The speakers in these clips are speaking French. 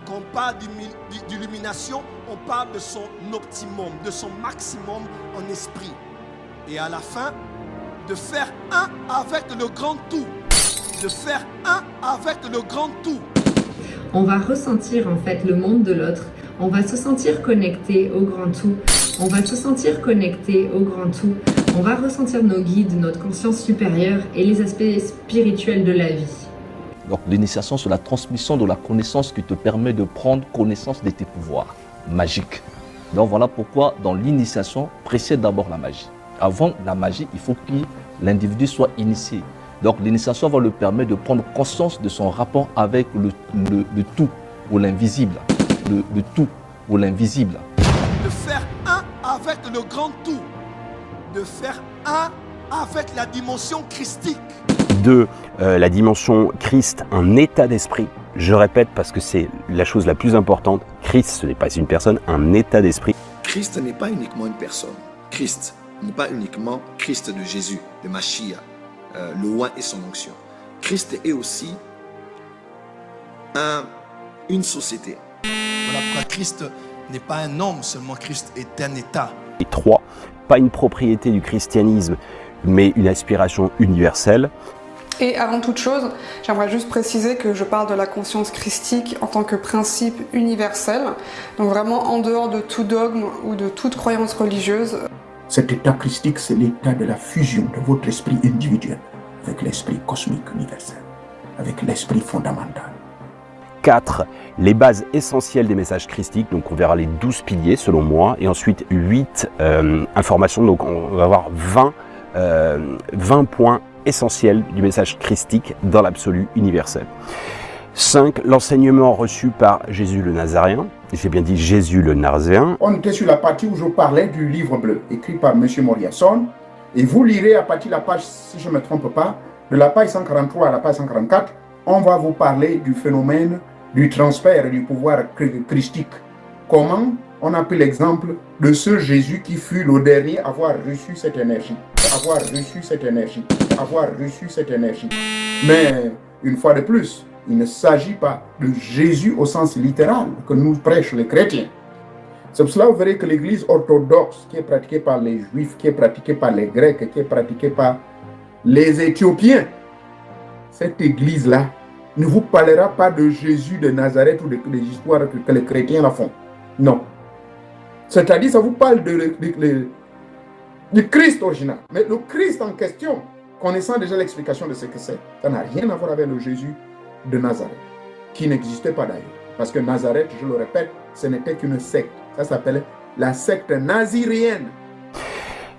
quand on parle d'illumination, on parle de son optimum, de son maximum en esprit. Et à la fin, de faire un avec le grand tout. De faire un avec le grand tout. On va ressentir en fait le monde de l'autre. On va se sentir connecté au grand tout. On va se sentir connecté au grand tout. On va ressentir nos guides, notre conscience supérieure et les aspects spirituels de la vie. Donc l'initiation, c'est la transmission de la connaissance qui te permet de prendre connaissance de tes pouvoirs magiques. Donc voilà pourquoi dans l'initiation, précède d'abord la magie. Avant la magie, il faut que l'individu soit initié. Donc l'initiation va lui permettre de prendre conscience de son rapport avec le tout ou l'invisible. Le tout ou l'invisible. De faire un avec le grand tout. De faire un avec la dimension christique. De la dimension Christ, un état d'esprit. Je répète parce que c'est la chose la plus importante. Christ, ce n'est pas une personne, un état d'esprit. Christ n'est pas uniquement une personne. Christ n'est pas uniquement Christ de Jésus, de Mashiach, le oint et son onction. Christ est aussi une société. Voilà pourquoi Christ n'est pas un homme seulement, Christ est un état. Et 3, pas une propriété du christianisme, mais une aspiration universelle. Et avant toute chose, j'aimerais juste préciser que je parle de la conscience christique en tant que principe universel, donc vraiment en dehors de tout dogme ou de toute croyance religieuse. Cet état christique, c'est l'état de la fusion de votre esprit individuel avec l'esprit cosmique universel, avec l'esprit fondamental. 4, les bases essentielles des messages christiques, donc on verra les 12 piliers selon moi, et ensuite 8 informations, donc on va avoir 20 points essentiels du message christique dans l'absolu universel. 5, l'enseignement reçu par Jésus le Nazaréen. J'ai bien dit Jésus le Nazaréen. On était sur la partie où je parlais du livre bleu, écrit par M. Moriasson. Et vous lirez à partir de la page, si je ne me trompe pas, de la page 143 à la page 144, on va vous parler du phénomène du transfert et du pouvoir christique. Comment on a pris l'exemple de ce Jésus qui fut le dernier à avoir reçu cette énergie. Avoir reçu cette énergie. Avoir reçu cette énergie. Mais, une fois de plus, il ne s'agit pas de Jésus au sens littéral que nous prêchent les chrétiens. C'est pour cela que vous verrez que l'église orthodoxe, qui est pratiquée par les juifs, qui est pratiquée par les grecs, qui est pratiquée par les éthiopiens, cette église-là ne vous parlera pas de Jésus de Nazareth ou des histoires que les chrétiens la font. Non. C'est-à-dire, ça vous parle du Christ original. Mais le Christ en question, connaissant déjà l'explication de ce que c'est, ça n'a rien à voir avec le Jésus de Nazareth, qui n'existait pas d'ailleurs. Parce que Nazareth, je le répète, ce n'était qu'une secte. Ça s'appelle la secte naziréenne.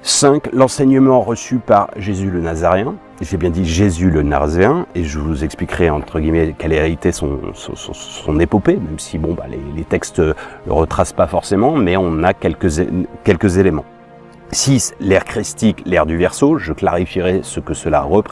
5, l'enseignement reçu par Jésus le Nazaréen. J'ai bien dit Jésus le Nazaréen, et je vous expliquerai entre guillemets quelle était son épopée, même si bon, les textes ne le retracent pas forcément, mais on a quelques éléments. 6, l'ère christique, l'ère du Verseau. Je clarifierai ce que cela représente.